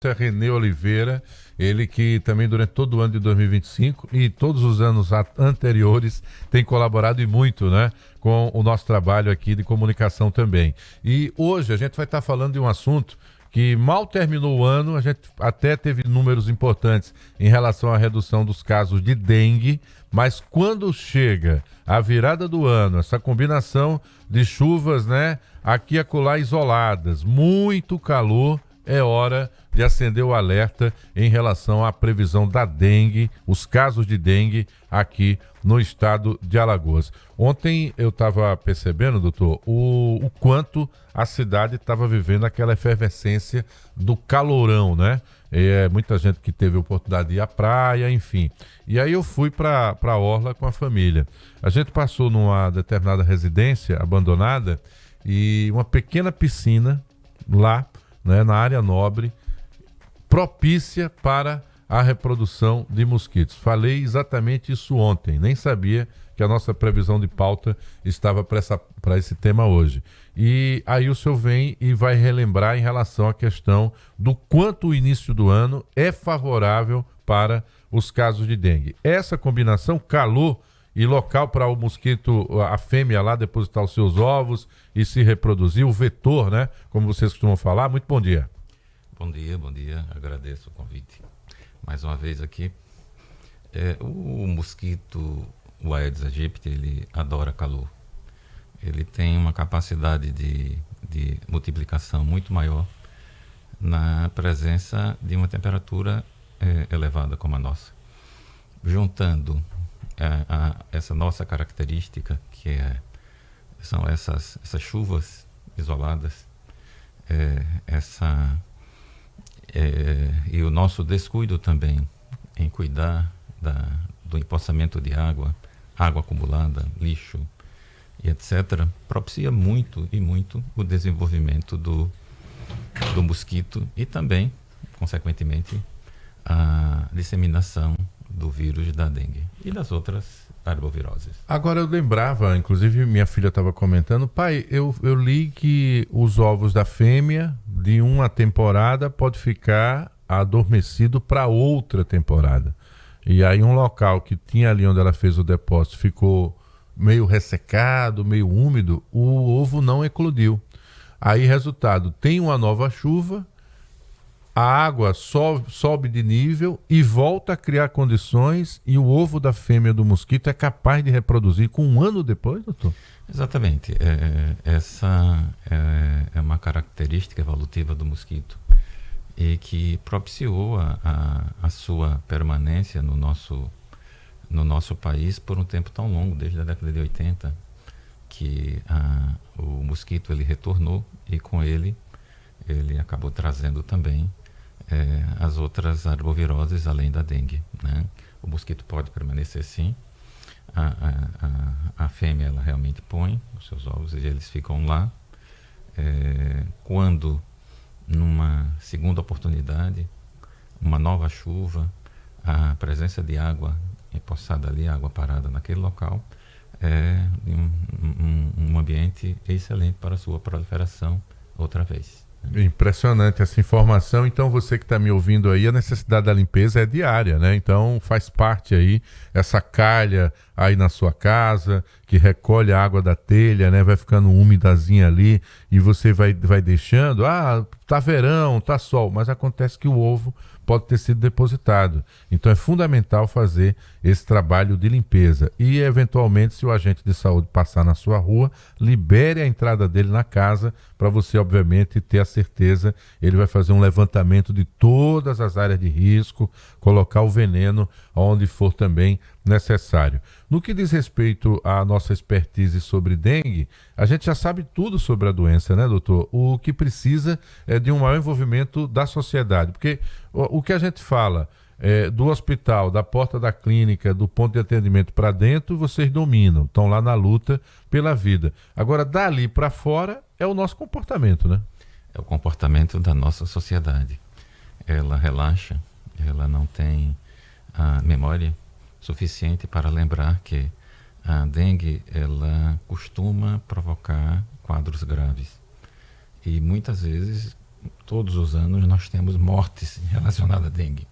É Renê Oliveira, ele que também durante todo o ano de 2025 e todos os anos anteriores tem colaborado e muito, né, com o nosso trabalho aqui de comunicação também. E hoje a gente vai estar falando de um assunto que mal terminou o ano, a gente até teve números importantes em relação à redução dos casos de dengue, mas quando chega a virada do ano, essa combinação de chuvas, né, aqui e acolá isoladas, muito calor, é hora de acender o alerta em relação à previsão da dengue, os casos de dengue aqui no estado de Alagoas. Ontem eu estava percebendo, doutor, o quanto a cidade estava vivendo aquela efervescência do calorão, né? Muita gente que teve a oportunidade de ir à praia, enfim. E aí eu fui para a orla com a família. A gente passou numa determinada residência abandonada e uma pequena piscina lá, né, na área nobre, propícia para a reprodução de mosquitos. Falei exatamente isso ontem, nem sabia que a nossa previsão de pauta estava para esse tema hoje. E aí o senhor vem e vai relembrar em relação à questão do quanto o início do ano é favorável para os casos de dengue. Essa combinação, calor e local para o mosquito, a fêmea lá depositar os seus ovos e se reproduzir, o vetor, né? Como vocês costumam falar. Muito bom dia. Bom dia. Agradeço o convite. Mais uma vez aqui. O mosquito, o Aedes aegypti, ele adora calor. Ele tem uma capacidade de multiplicação muito maior na presença de uma temperatura elevada como a nossa. Juntando essa nossa característica, que são essas chuvas isoladas, e o nosso descuido também em cuidar do empoçamento de água acumulada, lixo e etc., propicia muito o desenvolvimento do mosquito e também, consequentemente, a disseminação do vírus da dengue e das outras arboviroses. Agora eu lembrava, inclusive minha filha estava comentando, pai, eu li que os ovos da fêmea de uma temporada pode ficar adormecido para outra temporada. E aí um local que tinha ali onde ela fez o depósito ficou meio ressecado, meio úmido, o ovo não eclodiu. Aí resultado, tem uma nova chuva, a água sobe de nível e volta a criar condições e o ovo da fêmea do mosquito é capaz de reproduzir com um ano depois, doutor? Exatamente. Essa é uma característica evolutiva do mosquito e que propiciou a sua permanência no nosso país por um tempo tão longo, desde a década de 80, que o mosquito ele retornou e com ele acabou trazendo também as outras arboviroses além da dengue, né? O mosquito pode permanecer sim, a fêmea ela realmente põe os seus ovos e eles ficam lá. Quando numa segunda oportunidade, uma nova chuva, a presença de água empoçada ali, água parada naquele local, é um ambiente excelente para a sua proliferação outra vez. Impressionante essa informação. Então você que está me ouvindo aí, a necessidade da limpeza é diária, né? Então faz parte aí essa calha aí na sua casa que recolhe a água da telha, né? Vai ficando úmidazinha ali e você vai deixando, tá verão, tá sol, mas acontece que o ovo pode ter sido depositado. Então é fundamental fazer esse trabalho de limpeza e eventualmente, se o agente de saúde passar na sua rua, libere a entrada dele na casa para você obviamente ter a certeza. Ele vai fazer um levantamento de todas as áreas de risco, colocar o veneno onde for também necessário. No que diz respeito à nossa expertise sobre dengue, a gente já sabe tudo sobre a doença, né, doutor? O que precisa é de um maior envolvimento da sociedade, porque o que a gente fala do hospital, da porta da clínica, do ponto de atendimento para dentro, vocês dominam, estão lá na luta pela vida. Agora, dali para fora é o nosso comportamento, né? É o comportamento da nossa sociedade. Ela relaxa, ela não tem a memória suficiente para lembrar que a dengue ela costuma provocar quadros graves e muitas vezes todos os anos nós temos mortes relacionadas à dengue.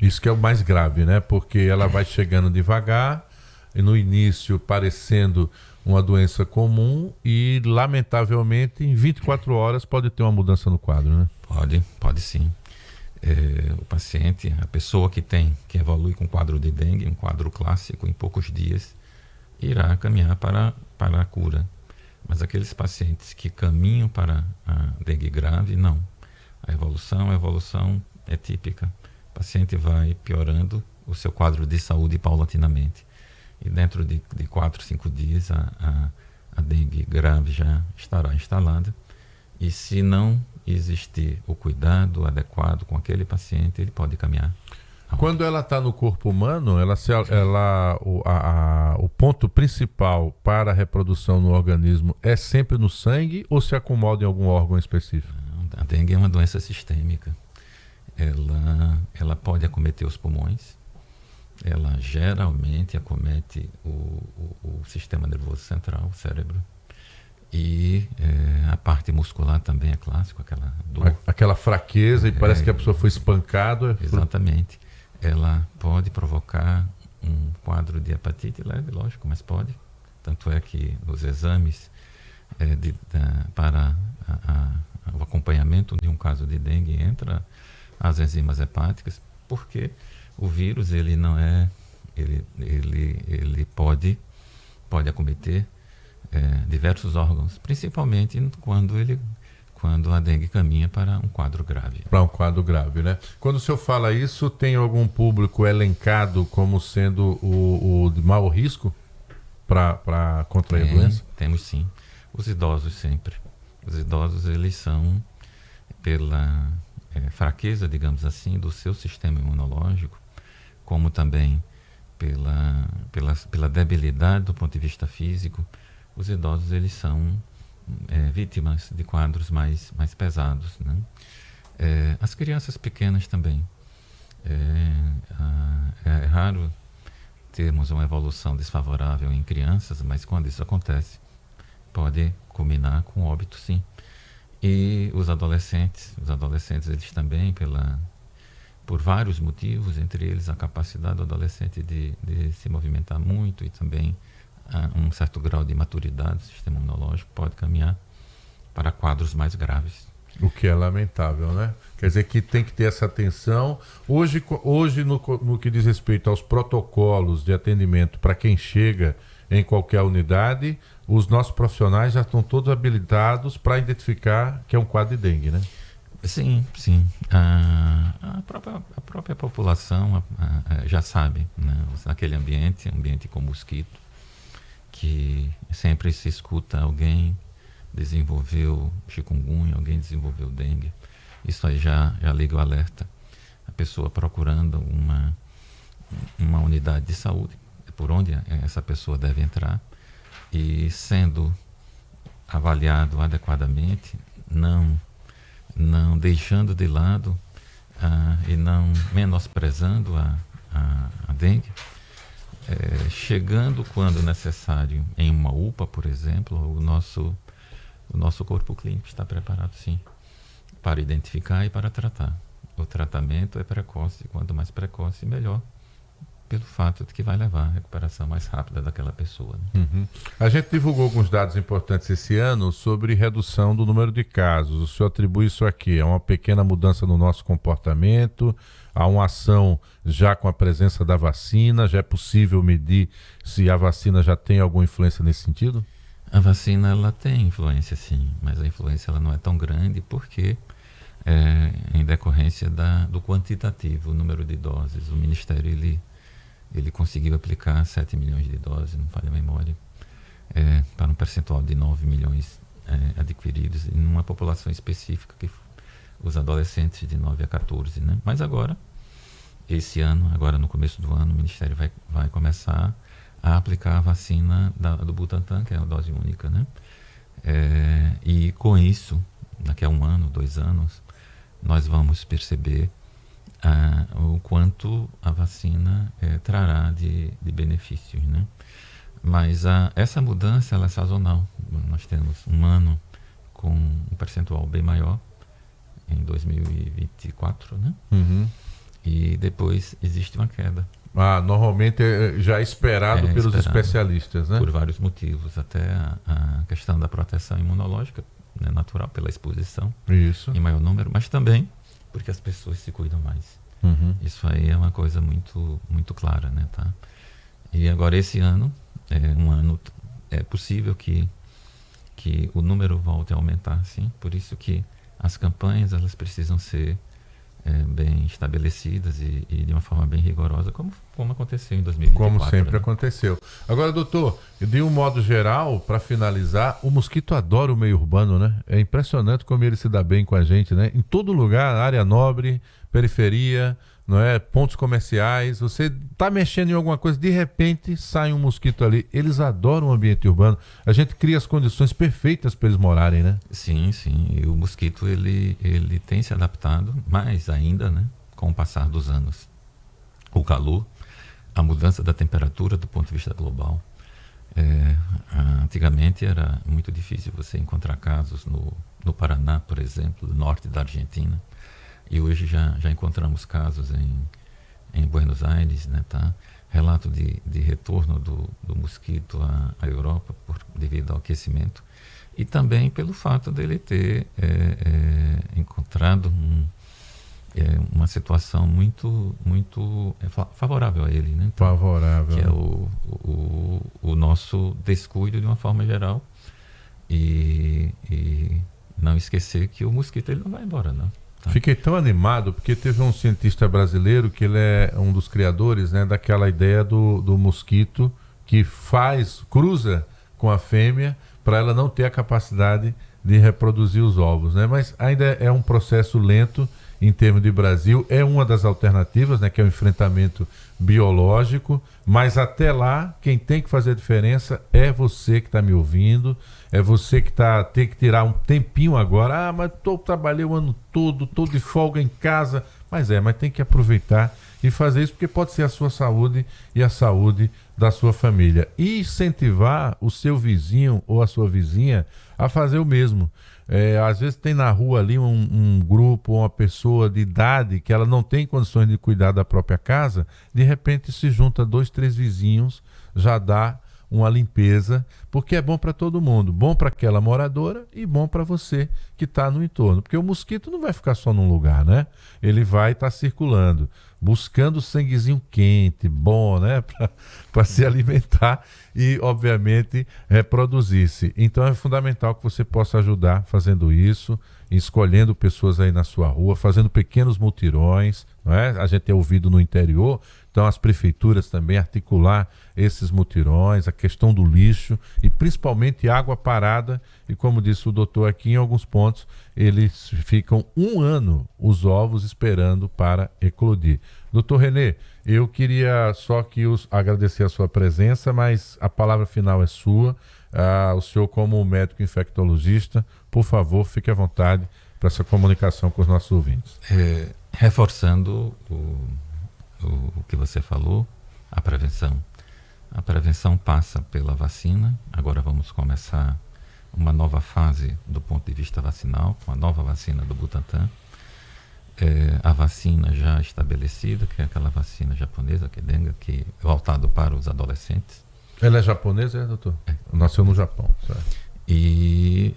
Isso que é o mais grave, né? Porque ela vai chegando devagar, e no início parecendo uma doença comum e, lamentavelmente, em 24 horas pode ter uma mudança no quadro, né? Pode sim. O paciente, a pessoa que evolui com quadro de dengue, um quadro clássico, em poucos dias, irá caminhar para a cura. Mas aqueles pacientes que caminham para a dengue grave, não. A evolução é típica. O paciente vai piorando o seu quadro de saúde paulatinamente. E dentro de 4, 5 dias, a dengue grave já estará instalada. E se não existir o cuidado adequado com aquele paciente, ele pode caminhar. Quando ela está no corpo humano, o ponto principal para a reprodução no organismo é sempre no sangue ou se acomoda em algum órgão específico? A dengue é uma doença sistêmica. Ela pode acometer os pulmões, ela geralmente acomete o sistema nervoso central, o cérebro, e a parte muscular também é clássico, aquela dor. Aquela fraqueza e parece que a pessoa foi espancada. Exatamente. Ela pode provocar um quadro de hepatite leve, lógico, mas pode. Tanto é que nos exames para o acompanhamento de um caso de dengue entra as enzimas hepáticas, porque o vírus ele pode acometer diversos órgãos, principalmente quando a dengue caminha para um quadro grave. Para um quadro grave, né? Quando o senhor fala isso, tem algum público elencado como sendo o de maior risco para contrair a doença? Temos sim. Os idosos sempre. Os idosos, eles são, pela fraqueza, digamos assim, do seu sistema imunológico, como também pela debilidade do ponto de vista físico, os idosos, eles são vítimas de quadros mais pesados, né? As crianças pequenas também. É raro termos uma evolução desfavorável em crianças, mas quando isso acontece, pode culminar com óbito, sim. E os adolescentes eles também, por vários motivos, entre eles a capacidade do adolescente de se movimentar muito e também um certo grau de maturidade do sistema imunológico, pode caminhar para quadros mais graves. O que é lamentável, né? Quer dizer que tem que ter essa atenção. Hoje no que diz respeito aos protocolos de atendimento para quem chega em qualquer unidade, os nossos profissionais já estão todos habilitados para identificar que é um quadro de dengue, né? Sim. A própria população já sabe, né? Naquele ambiente com mosquito, que sempre se escuta alguém desenvolveu chikungunya, alguém desenvolveu dengue. Isso aí já liga o alerta. A pessoa procurando uma unidade de saúde, por onde essa pessoa deve entrar, e sendo avaliado adequadamente, não deixando de lado e não menosprezando a dengue, chegando quando necessário em uma UPA, por exemplo, o nosso corpo clínico está preparado, sim, para identificar e para tratar. O tratamento é precoce, quanto mais precoce, melhor, pelo fato de que vai levar a recuperação mais rápida daquela pessoa, né? Uhum. A gente divulgou alguns dados importantes esse ano sobre redução do número de casos. O senhor atribui isso aqui a uma pequena mudança no nosso comportamento, a uma ação já com a presença da vacina? Já é possível medir se a vacina já tem alguma influência nesse sentido? A vacina, ela tem influência, sim, mas a influência ela não é tão grande porque em decorrência do quantitativo, o número de doses. O Ministério ele conseguiu aplicar 7 milhões de doses, não falha a memória, para um percentual de 9 milhões adquiridos em uma população específica, que os adolescentes de 9 a 14, né? Mas agora, esse ano, agora no começo do ano, o Ministério vai começar a aplicar a vacina do Butantan, que é a dose única, né? E com isso, daqui a 1 ano, 2 anos, nós vamos perceber o quanto a vacina trará de benefícios, né? Mas essa mudança ela é sazonal. Nós temos um ano com um percentual bem maior em 2024, né? Uhum. E depois existe uma queda. Normalmente já é esperado pelos especialistas, né? Por vários motivos, até a questão da proteção imunológica, né, natural, pela exposição Isso. em maior número, mas também porque as pessoas se cuidam mais. Uhum. Isso aí é uma coisa muito, muito clara, né, tá? E agora esse ano é possível que o número volte a aumentar, sim. Por isso que as campanhas elas precisam ser bem estabelecidas e de uma forma bem rigorosa, como aconteceu em 2024. Como sempre né? aconteceu. Agora, doutor, de um modo geral, para finalizar, o mosquito adora o meio urbano, né? É impressionante como ele se dá bem com a gente, né? Em todo lugar, área nobre, periferia, não é? Pontos comerciais, você está mexendo em alguma coisa, de repente sai um mosquito ali. Eles adoram o ambiente urbano. A gente cria as condições perfeitas para eles morarem, né? Sim, sim. E o mosquito ele tem se adaptado, mais ainda, né, com o passar dos anos. O calor, a mudança da temperatura do ponto de vista global. Antigamente era muito difícil você encontrar casos no Paraná, por exemplo, no norte da Argentina. E hoje já encontramos casos em Buenos Aires, né, tá? Relato de retorno do mosquito à Europa devido ao aquecimento. E também pelo fato dele ter encontrado uma situação muito, muito favorável a ele. Né? Então, favorável. Que é o nosso descuido de uma forma geral. E não esquecer que o mosquito ele não vai embora, não. Tá? Fiquei tão animado porque teve um cientista brasileiro que ele é um dos criadores, né, daquela ideia do mosquito que cruza com a fêmea para ela não ter a capacidade de reproduzir os ovos, né? Mas ainda é um processo lento em termos de Brasil, é uma das alternativas, né, que é o enfrentamento biológico, mas até lá, quem tem que fazer a diferença é você que está me ouvindo, é você que tem que tirar um tempinho agora. Mas trabalhei o ano todo, estou de folga em casa. Mas tem que aproveitar e fazer isso, porque pode ser a sua saúde e a saúde da sua família. E incentivar o seu vizinho ou a sua vizinha a fazer o mesmo. Às vezes tem na rua ali um grupo, uma pessoa de idade que ela não tem condições de cuidar da própria casa, de repente se junta 2, 3 vizinhos, já dá uma limpeza, porque é bom para todo mundo, bom para aquela moradora e bom para você que está no entorno, porque o mosquito não vai ficar só num lugar, né? Ele vai estar circulando, buscando sanguezinho quente, bom, né? Para se alimentar e, obviamente, reproduzir-se. Então é fundamental que você possa ajudar fazendo isso, escolhendo pessoas aí na sua rua, fazendo pequenos mutirões, não é? A gente é ouvido no interior, então as prefeituras também articular esses mutirões, a questão do lixo e principalmente água parada. E como disse o doutor aqui, em alguns pontos eles ficam 1 ano os ovos esperando para eclodir. Doutor Renê, eu queria só agradecer a sua presença, mas a palavra final é sua. O senhor, como médico infectologista, por favor, fique à vontade para essa comunicação com os nossos ouvintes. Reforçando o que você falou, a prevenção. A prevenção passa pela vacina. Agora vamos começar uma nova fase do ponto de vista vacinal, com a nova vacina do Butantan. A vacina já estabelecida, que é aquela vacina japonesa, que é dengue, que é voltado para os adolescentes. Ela é japonesa, doutor? Nasceu no Japão, certo? E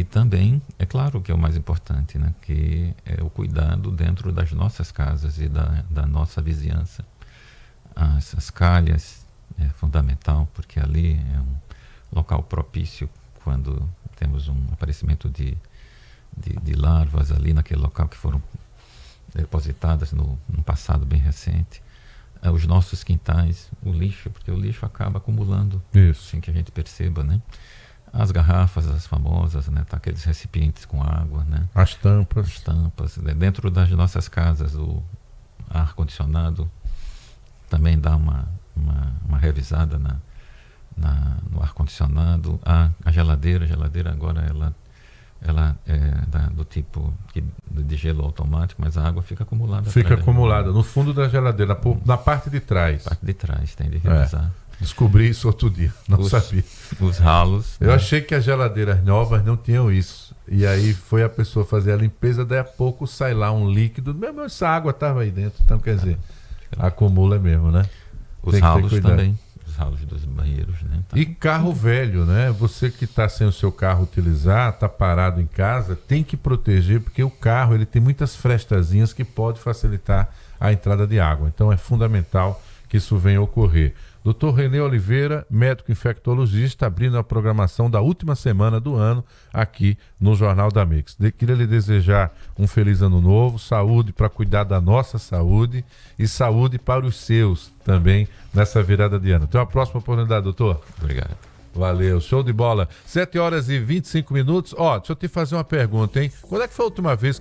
também, é claro que é o mais importante, né, que é o cuidado dentro das nossas casas e da nossa vizinhança. As calhas é fundamental, porque ali é um local propício quando temos um aparecimento de larvas ali naquele local que foram depositadas no passado bem recente. Os nossos quintais, o lixo, porque o lixo acaba acumulando, isso, sem que a gente perceba, né? As garrafas, as famosas, né? Tá, aqueles recipientes com água, né? As tampas. As tampas, né? Dentro das nossas casas, o ar-condicionado também dá uma revisada no ar-condicionado. A geladeira agora ela é do tipo de gelo automático, mas a água fica acumulada. Fica acumulada no fundo da geladeira, na parte de trás. Parte de trás, tem de revisar. Descobri isso outro dia, não sabia. Os ralos. Eu achei que as geladeiras novas não tinham isso. E aí foi a pessoa fazer a limpeza, daí a pouco sai lá um líquido. Mesmo essa água estava aí dentro. Então, quer dizer, acumula mesmo, né? Os ralos também. Os ralos dos banheiros, né? E carro velho, né? Você que está sem o seu carro utilizar, está parado em casa, tem que proteger, porque o carro ele tem muitas frestazinhas que pode facilitar a entrada de água. Então é fundamental que isso venha a ocorrer. Dr. Renê Oliveira, médico infectologista, abrindo a programação da última semana do ano aqui no Jornal da Mix. Queria lhe desejar um feliz ano novo, saúde para cuidar da nossa saúde e saúde para os seus também nessa virada de ano. Até uma próxima oportunidade, doutor. Obrigado. Valeu, show de bola. 7 horas e 25 minutos. Ó, deixa eu te fazer uma pergunta, hein? Quando é que foi a última vez que